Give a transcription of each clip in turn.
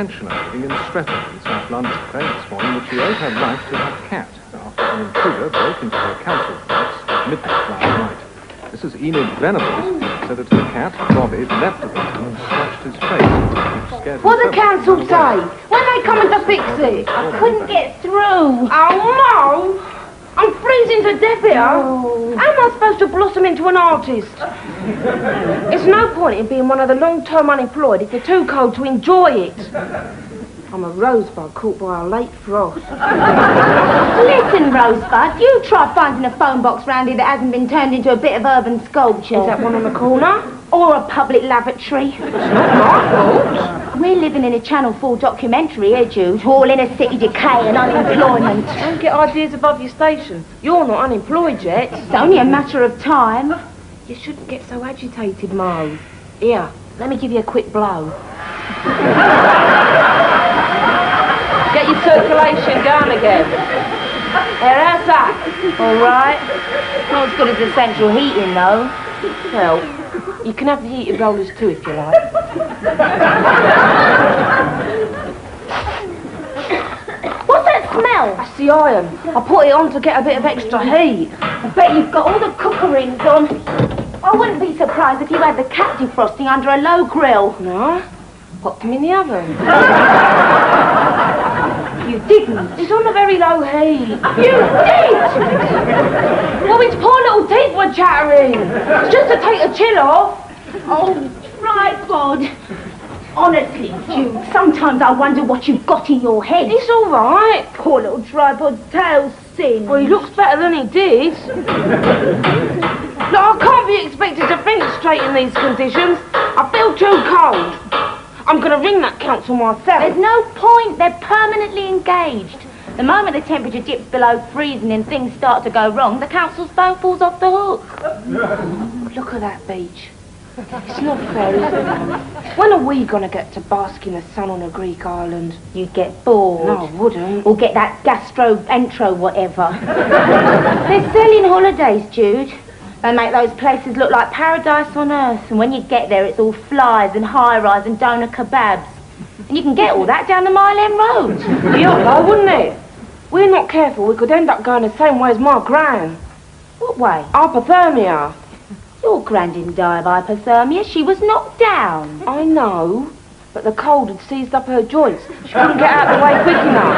pensioner living in Streatham in South London claimed this morning that she owed her life to her cat after an intruder broke into her council flats at midnight last night. Mrs. Enid Venables said that her cat, Bobby, leapt at him and scratched his face, which scared him. What did the council say? When they coming to fix it? I couldn't get through. Oh, no! I'm freezing to death here. Oh. How am I supposed to blossom into an artist? It's no point in being one of the long-term unemployed if you're too cold to enjoy it. I'm a rosebud caught by a late frost. Listen, Rosebud, you try finding a phone box round here that hasn't been turned into a bit of urban sculpture. Is that one on the corner? Or a public lavatory. It's not my fault. We're living in a Channel 4 documentary here, Jude. All inner city decay and unemployment. Don't get ideas above your station. You're not unemployed yet. It's only a matter of time. You shouldn't get so agitated, Mo. Here, let me give you a quick blow. Get your circulation going again. Here, how's that? All right. Not as good as the central heating, though. Well, you can have the heated rollers too if you like. What's that smell? That's the iron. I put it on to get a bit of extra heat. I bet you've got all the cookerings on. I wouldn't be surprised if you had the cat defrosting under a low grill. No, popped him in the oven. You didn't. It's on a very low heat. You did! Well, his poor little teeth were chattering. It's just to take the chill off. Oh, tripod. Honestly, Jude, sometimes I wonder what you've got in your head. It's all right. Poor little tripod's tail sings. Well, he looks better than he did. Look, I can't be expected to think straight in these conditions. I feel too cold. I'm going to ring that council myself. There's no point. They're permanently engaged. The moment the temperature dips below freezing and things start to go wrong, the council's phone falls off the hook. Look at that beach. It's not fair, is it? When are we going to get to bask in the sun on a Greek island? You'd get bored. No, I wouldn't. Or get that gastro-entro whatever. They're selling holidays, Jude. They make those places look like paradise on earth, and when you get there, it's all flies and high-rise and doner kebabs. And you can get all that down the Mile End Road. Yeah, though, wouldn't it? We're not careful, we could end up going the same way as my gran. What way? Hypothermia. Your gran didn't die of hypothermia. She was knocked down. I know, but the cold had seized up her joints. She couldn't get out of the way quick enough.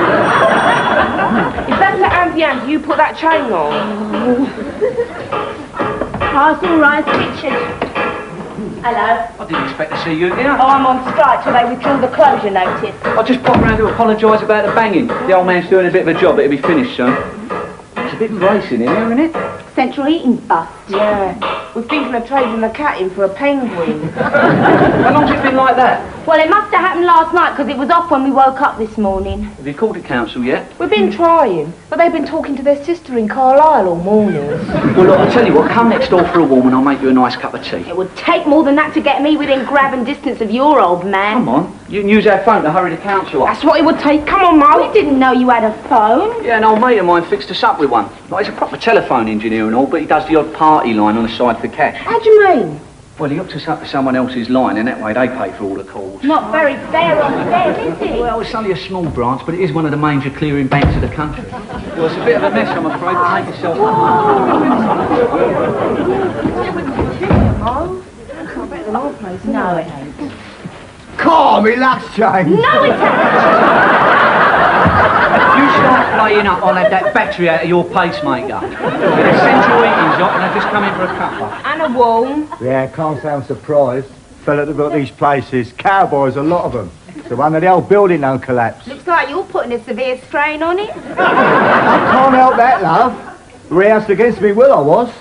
If that's the ambient, you put that chain on. Parcel Rice Richard. Hello. I didn't expect to see you here. Oh, I'm on strike till they withdraw the closure notice. I just popped round to apologise about the banging. The old man's doing a bit of a job. It'll be finished soon. It's a bit racing in here, isn't it? Central heating's bust. Yeah, we're thinking of trading the cat in for a penguin. How long's it been like that? Well, it must have happened last night because it was off when we woke up this morning. Have you called the council yet? We've been trying, but they've been talking to their sister in Carlisle all morning. Well, look, I'll tell you what, come next door for a warm and I'll make you a nice cup of tea. It would take more than that to get me within grabbing distance of your old man. Come on, you can use our phone to hurry the council up. That's what it would take. Come on, Mo. We didn't know you had a phone. Yeah, an old mate of mine fixed us up with one. Like, he's a proper telephone engineer and all, but he does the odd party line on the side for cash. How do you mean? Well, he hooks us up to someone else's line and that way they pay for all the calls. Not very fair on them, is it? Well, it's only a small branch, but it is one of the major clearing banks of the country. Well, it's a bit of a mess, I'm afraid, but make yourself No, it ain't. Calm, it lacks change. No, it ain't. You start playing up, I'll have that battery out of your pacemaker. The central heating's up and I've just come in for a cuppa. And a warm. Yeah, can't sound surprised. Fella that got these places, cowboys, a lot of them. So one of the old building don't collapse. Looks like you're putting a severe strain on it. I can't help that, love. Rehearsed against me will, I was.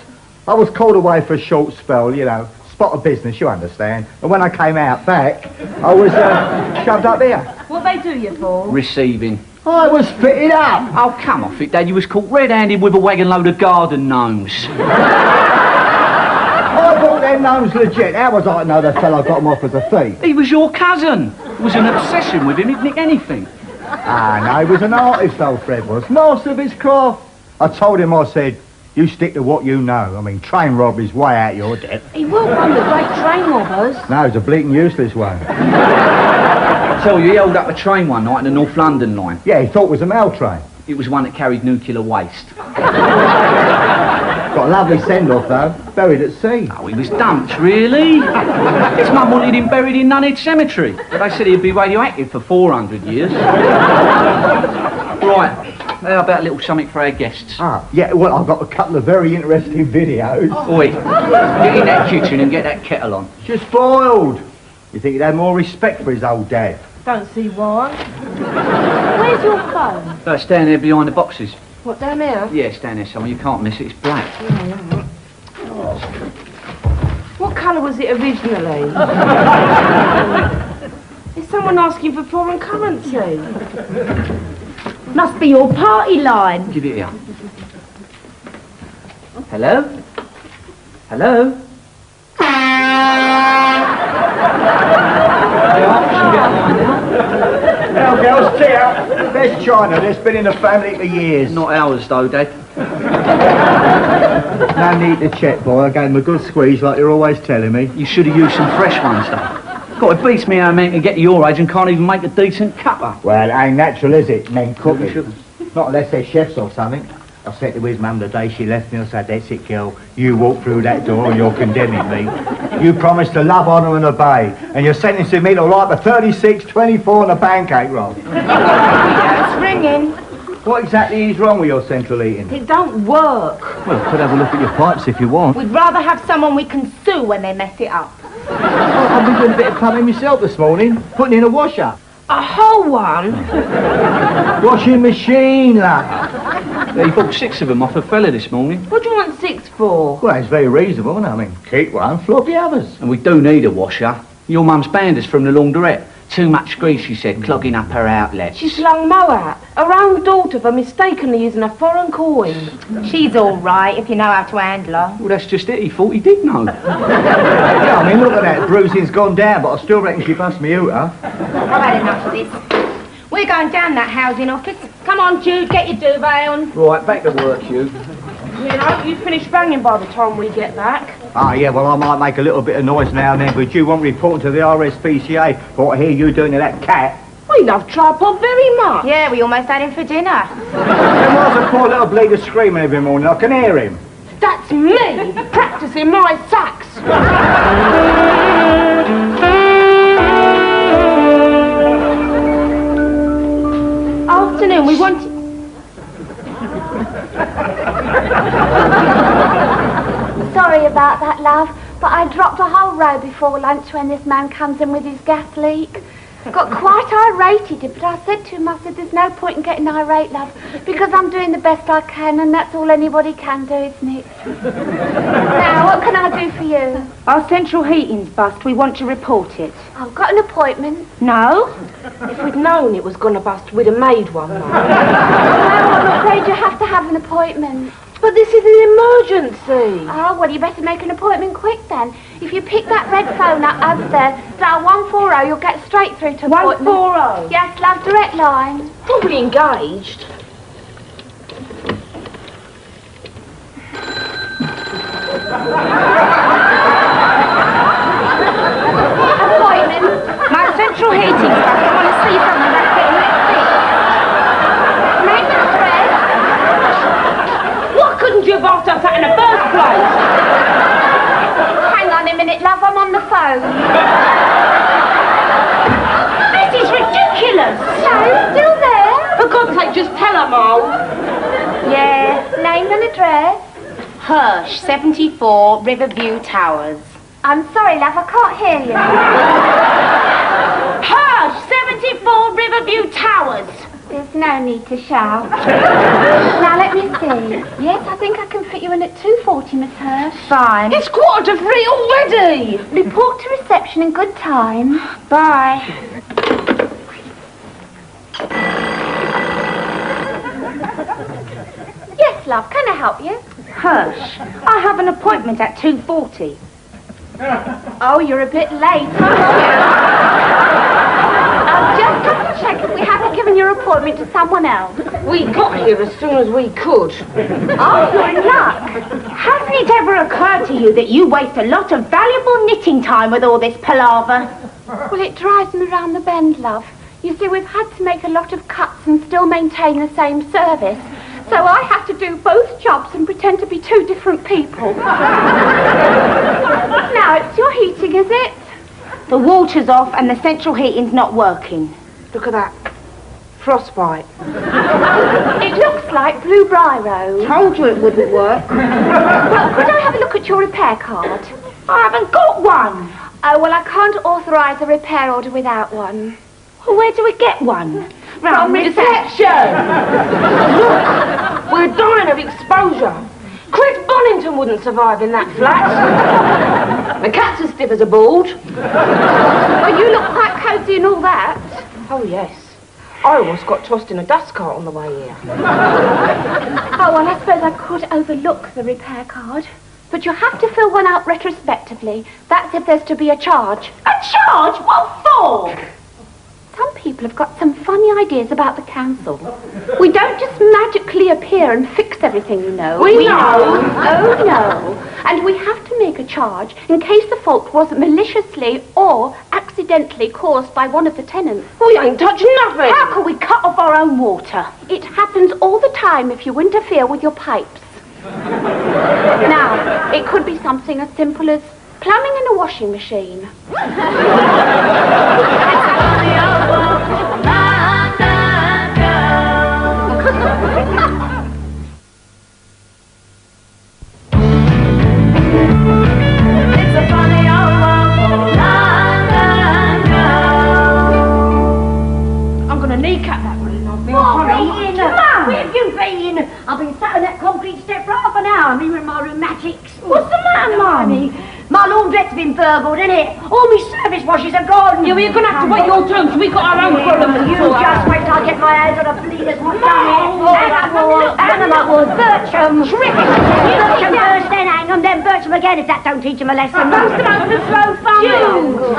I was called away for a short spell, you know. Spot of business, you understand. And when I came out back, I was shoved up here. What they do you for? Receiving. I was fitted up. Oh, come off it, Dad. You was caught red-handed with a wagon load of garden gnomes. I thought them gnomes legit. How was I to know the fellow got them off as a thief? He was your cousin. It was an obsession with him. He'd nick anything. Ah, no, he was an artist, old Fred was. Master of his craft. I told him, I said, you stick to what you know. I mean, train robbery's way out your depth. He weren't one of the great train robbers. No, he's a bleating useless one. tell you, he held up a train one night in the North London line. Yeah, he thought it was a mail train. It was one that carried nuclear waste. Got a lovely send-off, though. Buried at sea. Oh, he was dumped, really? His mum wanted him buried in Nunhead Cemetery, but they said he'd be radioactive for 400 years. Right, how about a little something for our guests? Ah, yeah, well, I've got a couple of very interesting videos. Oi, get in that kitchen and get that kettle on. Just boiled. You think he'd have more respect for his old dad? Don't see why. Where's your phone? It's down there behind the boxes. What, down here? Yeah, it's down there somewhere. You can't miss it. It's black. What colour was it originally? Is someone asking for foreign currency? Must be your party line. Give it here. Hello? Hello? Now, girls, tea out. There's China. That's been in the family for years. Not ours, though, Dad. No need to check, boy. I gave him a good squeeze like you're always telling me. You should have used some fresh ones, though. God, it beats me how a man can get to your age and can't even make a decent cuppa. Well, it ain't natural, is it, men cooking? Not unless they're chefs or something. I said to his mum the day she left me, I said, that's it, girl. You walk through that door and you're condemning me. You promised to love, honour and obey, and you're sentencing me to write the 36, 24 and a pancake roll. It's ringing. What exactly is wrong with your central heating? It don't work. Well, could have a look at your pipes if you want. We'd rather have someone we can sue when they mess it up. I've been doing a bit of plumbing myself this morning, putting in a washer. A whole one? Washing machine, lad. Yeah, he bought 6 of them off a fella this morning. What do you want 6 for? Well, it's very reasonable, isn't it? I mean, keep one, flog the others. And we do need a washer. Your mum's banned us from the laundrette. Too much grease, she said, clogging up her outlets. She slung Mo out. Her own daughter for mistakenly using a foreign coin. She's all right if you know how to handle her. Well, that's just it. He thought he did know. Yeah, I mean, look at that. Bruising's gone down, but I still reckon she bust me hooter. I've had enough of this. We're going down that housing office. Come on, Jude, get your duvet on. Right, back to work, Hugh. You know, you finish banging by the time we get back. Ah, yeah, well, I might make a little bit of noise now and then, but you won't report to the RSPCA for what I hear you doing to that cat. We love tripod very much. Yeah, we almost had him for dinner. Then why's a poor little bleeder screaming every morning? I can hear him. That's me practicing my sax. Afternoon, we want... Sorry about that, love, but I dropped a whole row before lunch when this man comes in with his gas leak. Got quite irate, he did, but I said to him, I said, there's no point in getting irate, love, because I'm doing the best I can, and that's all anybody can do, isn't it? Now, what can I do for you? Our central heating's bust. We want to report it. I've got an appointment. No? If we'd known it was going to bust, we'd have made one. No, I'm afraid you have to have an appointment. But this is an emergency. Oh, well, you better make an appointment quick then. If you pick that red phone up upstairs, dial 140, you'll get straight through to appointment. 140? Yes, love, direct line. Probably engaged. Appointment. My central heating's bust. I want to see something about getting that fixed. Name and address. What couldn't you have asked us that in the first place? Hang on a minute, love, I'm on the phone. This is ridiculous. No, still there. For God's sake, just tell her, Mo. Yeah. Name and address. Hirsch, 74, Riverview Towers. I'm sorry, love, I can't hear you. Hirsch, 74, Riverview Towers. There's no need to shout. Now, let me see. Yes, I think I can fit you in at 2:40, Miss Hirsch. Fine. It's 2:45 already. Report to reception in good time. Bye. Yes, love, can I help you? Hirsch, I have an appointment at 2:40. Oh, you're a bit late, aren't you? I'll just have to check if we haven't given your appointment to someone else. We got here as soon as we could. Oh, you're in luck. Hasn't it ever occurred to you that you waste a lot of valuable knitting time with all this palaver? Well, it drives me round the bend, love. You see, we've had to make a lot of cuts and still maintain the same service. So I have to do both jobs and pretend to be two different people. Now, it's your heating, is it? The water's off and the central heating's not working. Look at that. Frostbite. It looks like Blue Bryro. Told you it wouldn't work. Well, could I have a look at your repair card? I haven't got one. Oh, well, I can't authorise a repair order without one. Well, where do we get one? From reception. Look, we're dying of exposure. Chris Bonington wouldn't survive in that flat. The cat's as stiff as a board. Well, you look quite cosy and all that. Oh, yes. I almost got tossed in a dust cart on the way here. Oh, well, I suppose I could overlook the repair card. But you'll have to fill one out retrospectively. That's if there's to be a charge. A charge? What for? Some people have got some funny ideas about the council. We don't just magically appear and fix everything, you know. We know. Oh, no. And we have to make a charge in case the fault was maliciously or accidentally caused by one of the tenants. We ain't touched nothing. How can we cut off our own water? It happens all the time if you interfere with your pipes. Now, it could be something as simple as plumbing in a washing machine. I'm going to kneecap that balloon. I've been Maureen! Mum! Where have you been? I've been sat on that concrete step for half an hour, me with my rheumatics. What's the matter, Mummy? My laundrette's been burgled, innit? All my service washes are gone. Yeah, well, you're going to have to wait your turn, because we've got our own problems. You just wait till I get my hands on a bleeders. Hang 'em up, Lord. Bertram. Terrific. Bertram first, then hang 'em, then Bertram again, if that don't teach 'em a lesson. Most of us are slow fumble.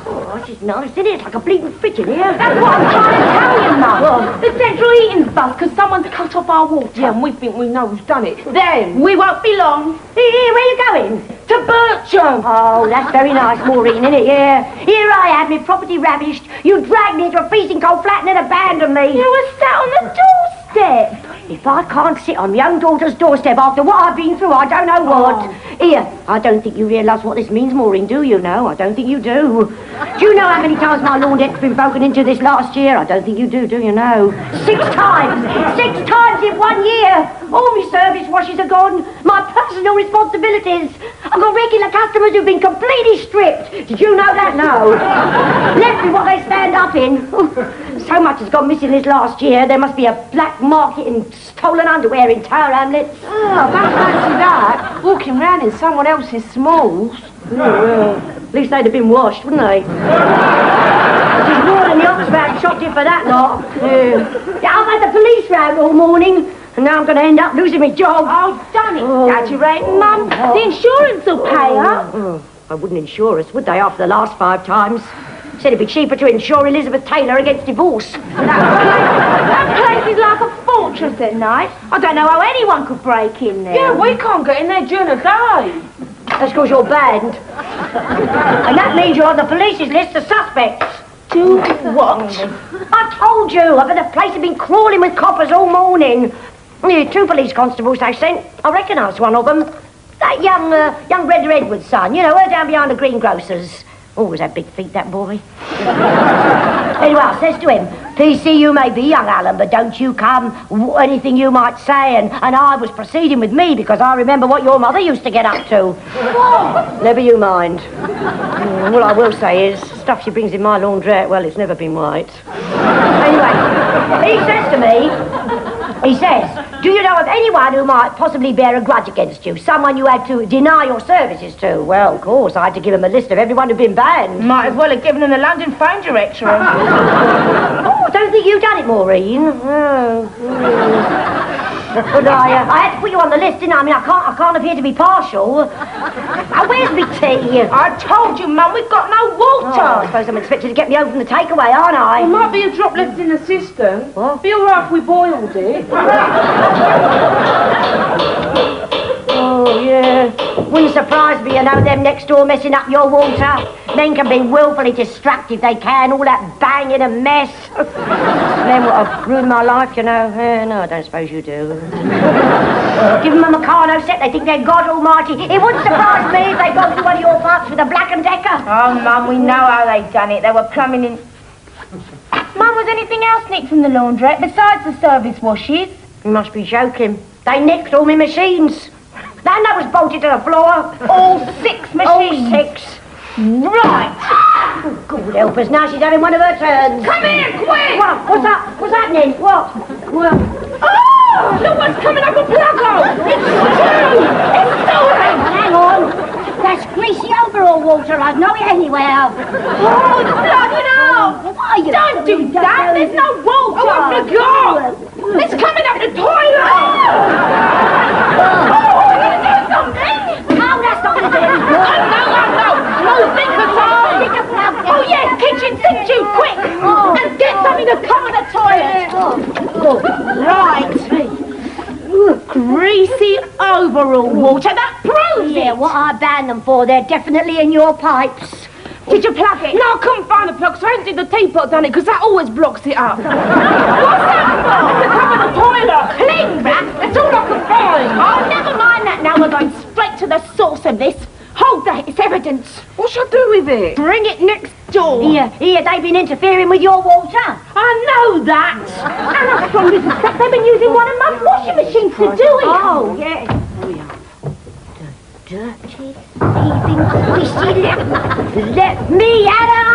Oh, this is nice, isn't it? It's like a bleeding fridge in here. That's what I'm trying to tell you, Mum. The central heating's bust because someone's cut off our water. Yeah, and we think we know who's done it. Then We won't be long. Here, where are you going? to Bertram. Oh, that's very nice, Maureen, isn't it? Yeah. Here I had my property ravished. You dragged me into a freezing cold flat and then abandoned me. You were sat on the doorstep. If I can't sit on my young daughter's doorstep after what I've been through, I don't know what. Here, I don't think you realise what this means, Maureen, do you? No, I don't think you do. Do you know how many times my laundrette's been broken into this last year? I don't think you do you know? 6 times! 6 times in 1 year! All my service washes are gone. My personal responsibilities. I've got regular customers who've been completely stripped. Did you know that? No. Left me what they stand up in. So much has gone missing this last year. There must be a black market in stolen underwear in Tower Hamlets. Oh, I don't fancy that. Walking round in someone else's smalls. Well, at least they'd have been washed, wouldn't they? There's more than the Oxfam shopped in for that lot. Yeah, I've had the police round all morning, and now I'm going to end up losing my job. Oh, done it, exaggerating, Mum. The insurance will pay up. I wouldn't insure us, would they, after the last 5 times? Said it'd be cheaper to insure Elizabeth Taylor against divorce. That place is like a fortress at night. I don't know how anyone could break in there. Yeah, we can't get in there during the day. That's because you're banned. And that means you're on the police's list of suspects. Do what? I told you, I bet the place had been crawling with coppers all morning. 2 police constables they sent. I recognised one of them. That young Brenda Edwards' son, you know, her down behind the greengrocers. Always had big feet, that boy. Anyway, I says to him, PC you may be, young Alan, but don't you come anything you might say. And I was proceeding with me because I remember what your mother used to get up to. What? Never you mind. All I will say is, stuff she brings in my laundrette, well, it's never been white. Anyway, he says to me, do you know of anyone who might possibly bear a grudge against you? Someone you had to deny your services to? Well, of course, I had to give him a list of everyone who'd been banned. Might as well have given him the London phone directory. Oh, don't think you've done it, Maureen. Oh. But I had to put you on the list, didn't I? I mean, I can't appear to be partial. Where's my tea? I told you, Mum, we've got no water. Oh, I suppose I'm expected to get me home from the takeaway, aren't I? There might be a drop left in the cistern. What? Be all right if we boiled it. Oh, Oh, yeah. Wouldn't surprise me, you know, them next door messing up your water. Men can be willfully destructive, they can, all that banging and mess. Men would have ruined my life, you know. No, I don't suppose you do. Give them a Meccano set, they think they're God Almighty. It wouldn't surprise me if they got to one of your parts with a Black and Decker. Oh, Mum, we know how they done it. They were plumbing in... Mum, was anything else nicked from the laundrette besides the service washes? You must be joking. They nicked all my machines. That was bolted to the floor. All 6 machines. All 6. Right. Oh, good help us, now she's having one of her turns. Come here, quick! What? What's up? What's happening? What? Oh! Look what's coming up a plug-hole! It's Jude! It's Jude! Hang on. That's greasy overall water. I'd know it anywhere. Oh, bloody hell! What are you? Don't do that! There's no water! Oh, I forgot! It's coming up the toilet! Oh, we're going to do something! No, that's not going to do anything. No. No, think at all! Oh, yeah, kitchen sink, Jude, quick! And get something to cover the toilet! Right. Greasy overall water, that proves it! Yeah, what I banned them for, they're definitely in your pipes. Did you plug it? No, I couldn't find the plug, so I emptied the teapot down it, because that always blocks it up. What's that for? To cover the toilet. Cling wrap? That's all I could find. Oh, never mind that now. We're going straight to the source of this. Hold that, it's evidence. What should I do with it? Bring it next door. Here, they've been interfering with your water. I know that. And I promise they've been using one of Mum's washing machines to do it. Oh, yeah. Dirty, thieving, squishy let me at her!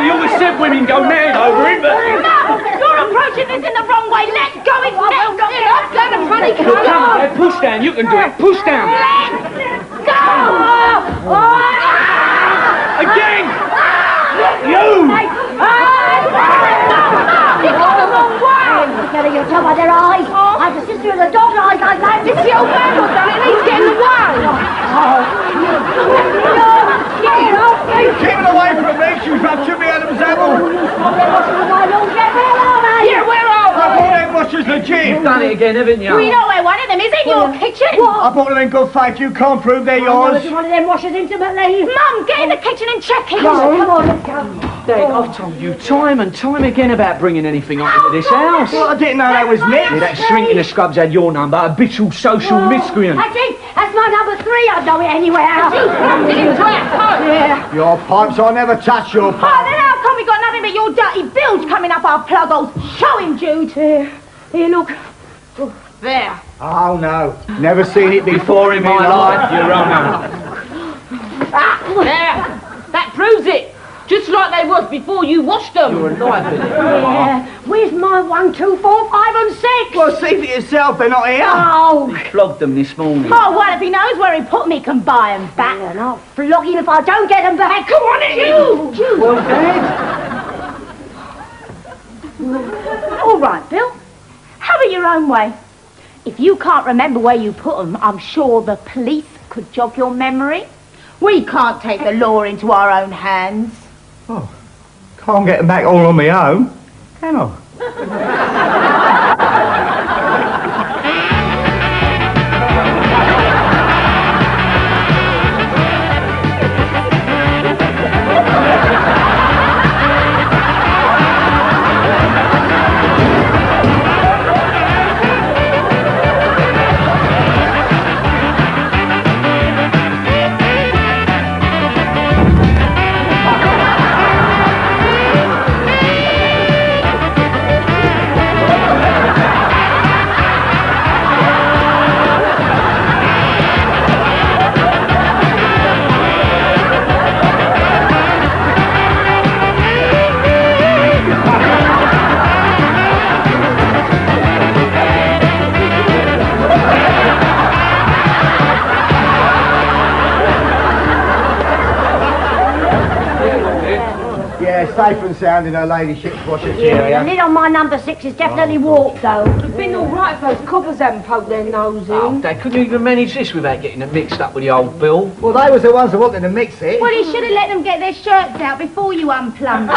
You always said women go mad over it, but... No! You're approaching this in the wrong way! Let go! It's next! Let's go! Honey, come Come on, push down, you can do it. Push down. Let's go! Again! You! You've got the wrong way! Never you tell by their eyes. I'm the sister of the dog eyes like that. This is the old man who's done it and he's getting the way. Keep it away from me, she's up to me, Adam's apple. Yeah, where are I bought them washers legit. You've done it again, haven't you? we? We know where one of them is in your kitchen. What? I bought them in good faith, you can't prove they're yours. One of them washers intimately. Mum, get in the kitchen and check it. Come on, let's go. Dad, I've told you time and time again about bringing anything up into this house. Well, I didn't know that was nicked. Yeah, that shrink in the scrubs had your number, a habitual social miscreant. That's it. That's my number 3. I'd know it anywhere. Yeah. Your pipes, I never touch your Oh, pipes. then how come we got nothing but your dirty bilge coming up our plug holes? Show him, Jude. Here, look. Oh, there. Oh, no. Never seen it Before in my life, you're wrong. There. That proves it. Just like they was before you washed them. You're alive, Billy. Yeah. Where's my 1, 2, 4, 5 and 6? Well, see for yourself, they're not here. Oh. Flogged them this morning. Oh, well, if he knows where he put them, he can buy them back. And I'll flog him if I don't get them back. Come on, Jude. Well, Dad. All right, Bill. Have it your own way. If you can't remember where you put them, I'm sure the police could jog your memory. We can't take the law into our own hands. Oh, can't get them back all on my own, can I? safe and sound in her ladyship's washer The lid on my number 6 is definitely warped, though. It'd been all right if those coppers hadn't poked their nose in. Oh, Dad, couldn't you even manage this without getting it mixed up with the old bill? Well, they was the ones that wanted to mix it. Well, he should have let them get their shirts out before you unplumbed. Oh,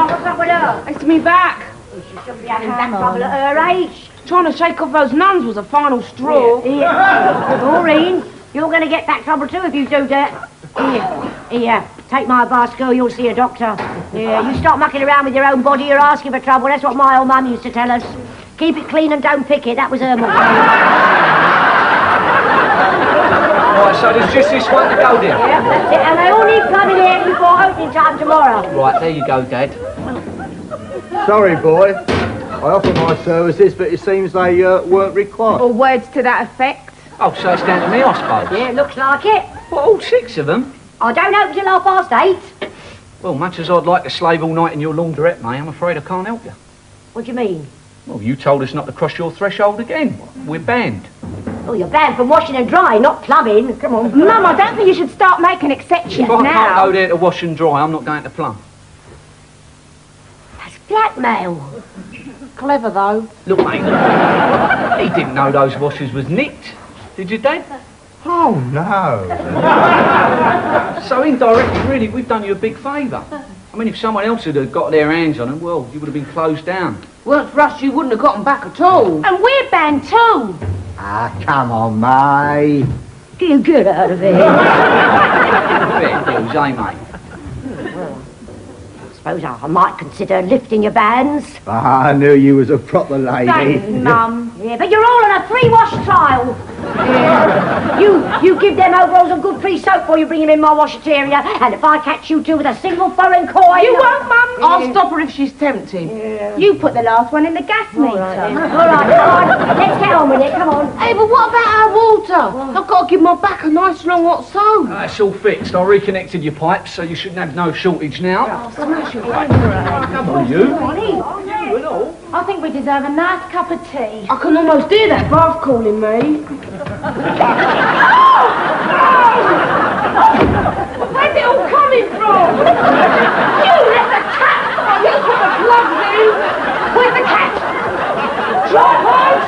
what's up with her? It's me back. She shouldn't be having back trouble at her age. Trying to shake off those nuns was a final straw. Maureen, you're going to get back trouble too if you do that. Here, take my advice, girl, you'll see a doctor. Yeah, you stop mucking around with your own body, you're asking for trouble. That's what my old mum used to tell us. Keep it clean and don't pick it. That was her motto. Right, so there's just this one to go then? Yeah, that's it. And they all need plumbing here before opening time tomorrow. Right, there you go, Dad. Sorry, boy. I offer my services, but it seems they weren't required. Or words to that effect. Oh, so it's down to me, I suppose. Yeah, looks like it. What, all 6 of them? I don't open till 8:30. Well, much as I'd like to slave all night in your laundrette, mate, I'm afraid I can't help you. What do you mean? Well, you told us not to cross your threshold again. We're banned. Oh, you're banned from washing and drying, not plumbing. Come on. Mum, I don't think you should start making exceptions If I can't now. go there to wash and dry, I'm not going to plumb. That's blackmail. Clever, though. Look, mate, he didn't know those washers was nicked. Did you, Dad? Oh, no. So indirectly, really, we've done you a big favour. I mean, if someone else had got their hands on them, well, you would have been closed down. Weren't for us, you wouldn't have got them back at all. And we're banned too. Ah, come on, mate. You get out of here. Fair dues, eh, mate? I suppose I might consider lifting your bans. I knew you was a proper lady. Thanks, Mum. Yeah, but you're all on a free wash trial. Yeah. You give them overalls a good free soap before you bring them in my washateria, and if I catch you two with a single foreign coin... You won't, Mum. I'll stop her if she's tempted. You put the last one in the gas meter. All right, come on. Let's get on with it, come on. Hey, but what about our water? I've got to give my back a nice long hot soap. That's all fixed. I reconnected your pipes, so you shouldn't have no shortage now. Come on, you. I think we deserve a nice cup of tea. I can almost hear that bath calling me. Where's it all coming from? You let the cat! You put the plugs in! Where's the cat? Drop out!